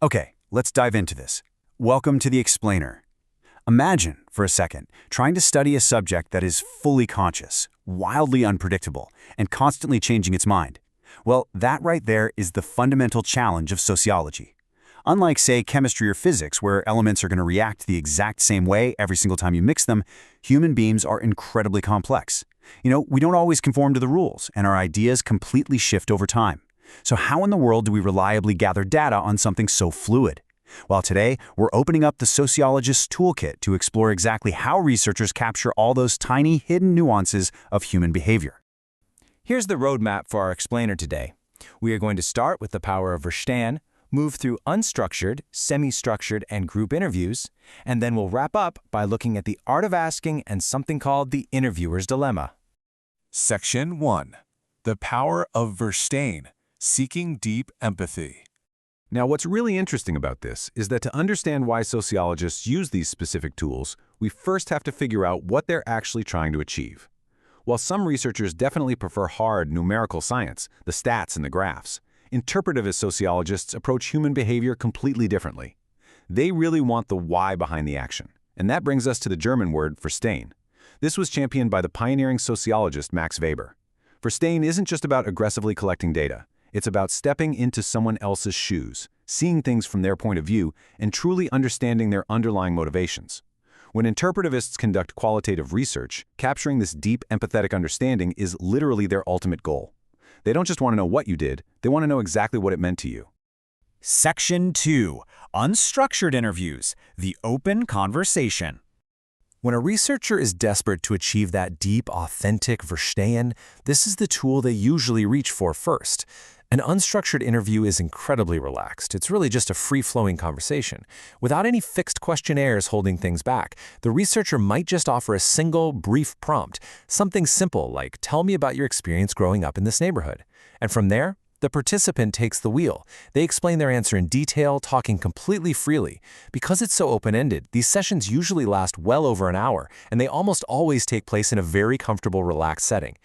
Okay, let's dive into this. Welcome to the Explainer. Imagine, for a second, trying to study a subject that is fully conscious, wildly unpredictable, and constantly changing its mind. Well, that right there is the fundamental challenge of sociology. Unlike, say, chemistry or physics, where elements are going to react the exact same way every single time you mix them, human beings are incredibly complex. We don't always conform to the rules, and our ideas completely shift over time. So how in the world do we reliably gather data on something so fluid? Well, today, we're opening up the sociologist's toolkit to explore exactly how researchers capture all those tiny, hidden nuances of human behavior. Here's the roadmap for our explainer today. We are going to start with the power of Verstehen, move through unstructured, semi-structured, and group interviews, and then we'll wrap up by looking at the art of asking and something called the interviewer's dilemma. Section 1. The power of Verstehen, seeking deep empathy. Now, what's really interesting about this is that to understand why sociologists use these specific tools, we first have to figure out what they're actually trying to achieve. While some researchers definitely prefer hard numerical science, the stats and the graphs, interpretivist sociologists approach human behavior completely differently. They really want the why behind the action. And that brings us to the German word Verstehen. This was championed by the pioneering sociologist Max Weber. Verstehen isn't just about aggressively collecting data. It's about stepping into someone else's shoes, seeing things from their point of view, and truly understanding their underlying motivations. When interpretivists conduct qualitative research, capturing this deep empathetic understanding is literally their ultimate goal. They don't just want to know what you did, they want to know exactly what it meant to you. Section 2. Unstructured Interviews, the open conversation. When a researcher is desperate to achieve that deep, authentic Verstehen, this is the tool they usually reach for first. An unstructured interview is incredibly relaxed. It's really just a free-flowing conversation. Without any fixed questionnaires holding things back, the researcher might just offer a single, brief prompt, something simple like, "Tell me about your experience growing up in this neighborhood." And from there, the participant takes the wheel. They explain their answer in detail, talking completely freely. Because it's so open-ended, these sessions usually last well over an hour, and they almost always take place in a very comfortable, relaxed setting.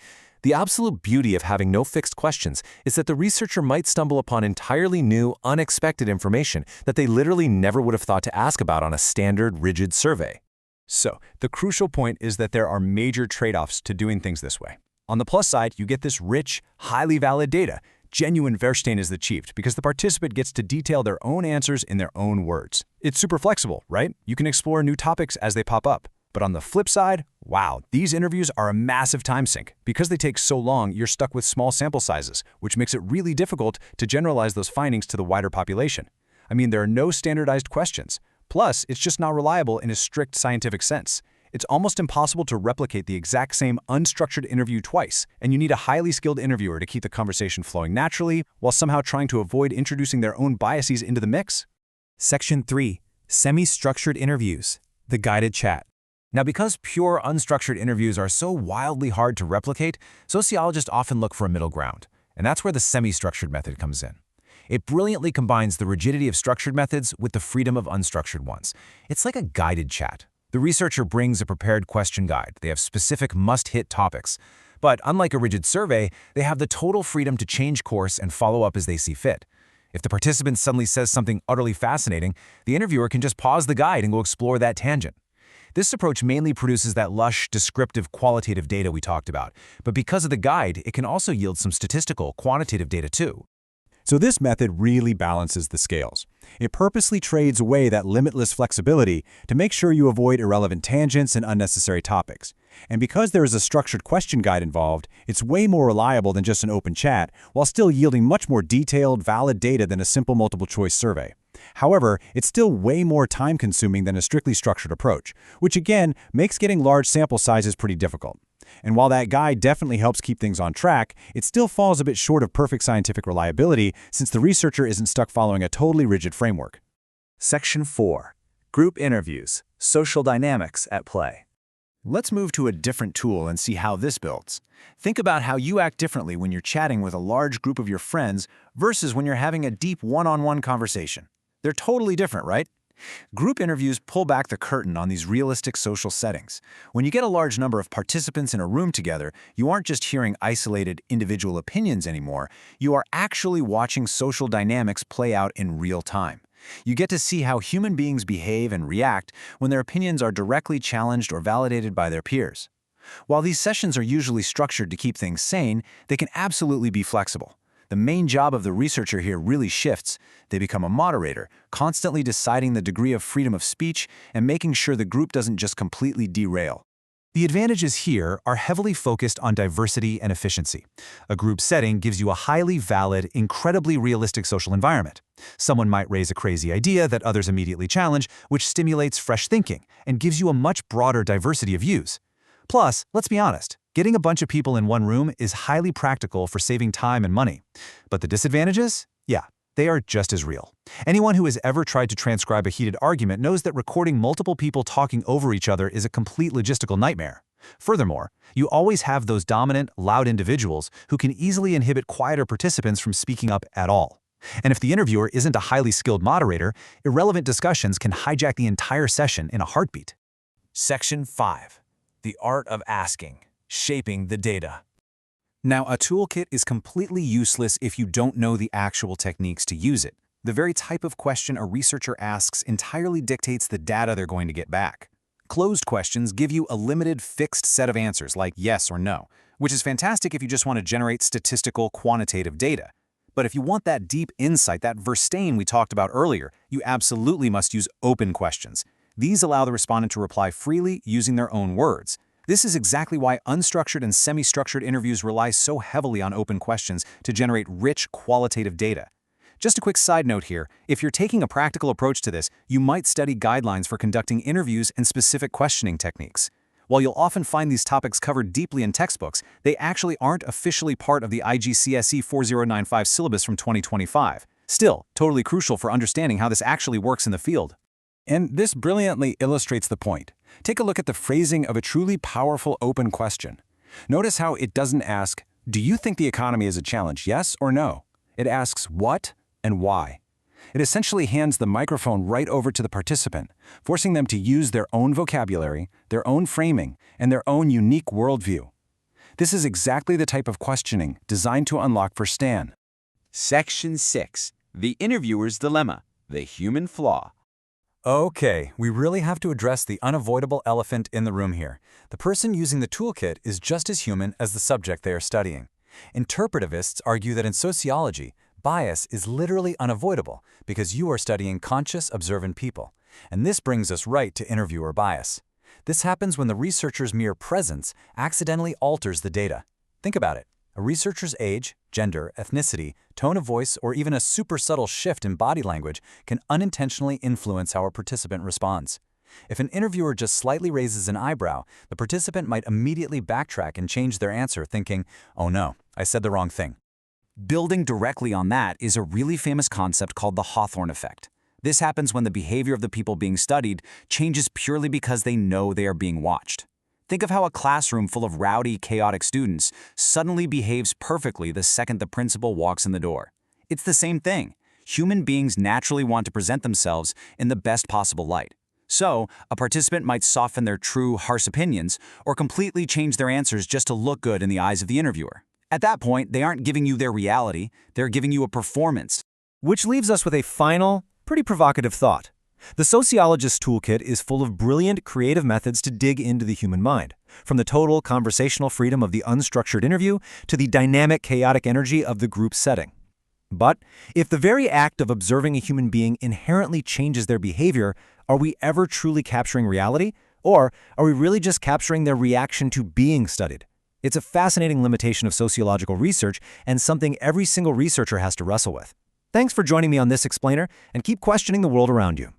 The absolute beauty of having no fixed questions is that the researcher might stumble upon entirely new, unexpected information that they literally never would have thought to ask about on a standard, rigid survey. So, the crucial point is that there are major trade-offs to doing things this way. On the plus side, you get this rich, highly valid data. Genuine Verstehen is achieved because the participant gets to detail their own answers in their own words. It's super flexible, right? You can explore new topics as they pop up. But on the flip side, wow, these interviews are a massive time sink. Because they take so long, you're stuck with small sample sizes, which makes it really difficult to generalize those findings to the wider population. I mean, there are no standardized questions. Plus, it's just not reliable in a strict scientific sense. It's almost impossible to replicate the exact same unstructured interview twice, and you need a highly skilled interviewer to keep the conversation flowing naturally while somehow trying to avoid introducing their own biases into the mix. Section 3. Semi-structured interviews, the guided chat. Now, because pure unstructured interviews are so wildly hard to replicate, sociologists often look for a middle ground, and that's where the semi-structured method comes in. It brilliantly combines the rigidity of structured methods with the freedom of unstructured ones. It's like a guided chat. The researcher brings a prepared question guide. They have specific must-hit topics. But unlike a rigid survey, they have the total freedom to change course and follow up as they see fit. If the participant suddenly says something utterly fascinating, the interviewer can just pause the guide and go explore that tangent. This approach mainly produces that lush, descriptive, qualitative data we talked about. But because of the guide, it can also yield some statistical, quantitative data too. So this method really balances the scales. It purposely trades away that limitless flexibility to make sure you avoid irrelevant tangents and unnecessary topics. And because there is a structured question guide involved, it's way more reliable than just an open chat, while still yielding much more detailed, valid data than a simple multiple-choice survey. However, it's still way more time-consuming than a strictly structured approach, which again makes getting large sample sizes pretty difficult. And while that guide definitely helps keep things on track, it still falls a bit short of perfect scientific reliability since the researcher isn't stuck following a totally rigid framework. Section 4. Group Interviews, Social Dynamics at Play. Let's move to a different tool and see how this builds. Think about how you act differently when you're chatting with a large group of your friends versus when you're having a deep one-on-one conversation. They're totally different, right? Group interviews pull back the curtain on these realistic social settings. When you get a large number of participants in a room together, you aren't just hearing isolated individual opinions anymore, you are actually watching social dynamics play out in real time. You get to see how human beings behave and react when their opinions are directly challenged or validated by their peers. While these sessions are usually structured to keep things sane, they can absolutely be flexible. The main job of the researcher here really shifts. They become a moderator, constantly deciding the degree of freedom of speech and making sure the group doesn't just completely derail. The advantages here are heavily focused on diversity and efficiency. A group setting gives you a highly valid, incredibly realistic social environment. Someone might raise a crazy idea that others immediately challenge, which stimulates fresh thinking and gives you a much broader diversity of views. Plus, let's be honest, getting a bunch of people in one room is highly practical for saving time and money. But the disadvantages? Yeah, they are just as real. Anyone who has ever tried to transcribe a heated argument knows that recording multiple people talking over each other is a complete logistical nightmare. Furthermore, you always have those dominant, loud individuals who can easily inhibit quieter participants from speaking up at all. And if the interviewer isn't a highly skilled moderator, irrelevant discussions can hijack the entire session in a heartbeat. Section 5. The art of asking, shaping the data. Now, a toolkit is completely useless if you don't know the actual techniques to use it. The very type of question a researcher asks entirely dictates the data they're going to get back. Closed questions give you a limited, fixed set of answers like yes or no, which is fantastic if you just want to generate statistical, quantitative data. But if you want that deep insight, that Verstehen we talked about earlier, you absolutely must use open questions. These allow the respondent to reply freely using their own words. This is exactly why unstructured and semi-structured interviews rely so heavily on open questions to generate rich, qualitative data. Just a quick side note here, if you're taking a practical approach to this, you might study guidelines for conducting interviews and specific questioning techniques. While you'll often find these topics covered deeply in textbooks, they actually aren't officially part of the IGCSE 4095 syllabus from 2025. Still, totally crucial for understanding how this actually works in the field. And this brilliantly illustrates the point. Take a look at the phrasing of a truly powerful open question. Notice how it doesn't ask, do you think the economy is a challenge, yes or no? It asks what and why. It essentially hands the microphone right over to the participant, forcing them to use their own vocabulary, their own framing, and their own unique worldview. This is exactly the type of questioning designed to unlock Verstehen. Section 6. The Interviewer's Dilemma, the Human Flaw. Okay, we really have to address the unavoidable elephant in the room here. The person using the toolkit is just as human as the subject they are studying. Interpretivists argue that in sociology, bias is literally unavoidable because you are studying conscious, observant people. And this brings us right to interviewer bias. This happens when the researcher's mere presence accidentally alters the data. Think about it. A researcher's age, gender, ethnicity, tone of voice, or even a super subtle shift in body language can unintentionally influence how a participant responds. If an interviewer just slightly raises an eyebrow, the participant might immediately backtrack and change their answer, thinking, "Oh no, I said the wrong thing." Building directly on that is a really famous concept called the Hawthorne effect. This happens when the behavior of the people being studied changes purely because they know they are being watched. Think of how a classroom full of rowdy, chaotic students suddenly behaves perfectly the second the principal walks in the door. It's the same thing. Human beings naturally want to present themselves in the best possible light. So, a participant might soften their true, harsh opinions or completely change their answers just to look good in the eyes of the interviewer. At that point, they aren't giving you their reality, they're giving you a performance. Which leaves us with a final, pretty provocative thought. The sociologist's toolkit is full of brilliant, creative methods to dig into the human mind, from the total conversational freedom of the unstructured interview to the dynamic, chaotic energy of the group setting. But if the very act of observing a human being inherently changes their behavior, are we ever truly capturing reality? Or are we really just capturing their reaction to being studied? It's a fascinating limitation of sociological research and something every single researcher has to wrestle with. Thanks for joining me on this explainer, and keep questioning the world around you.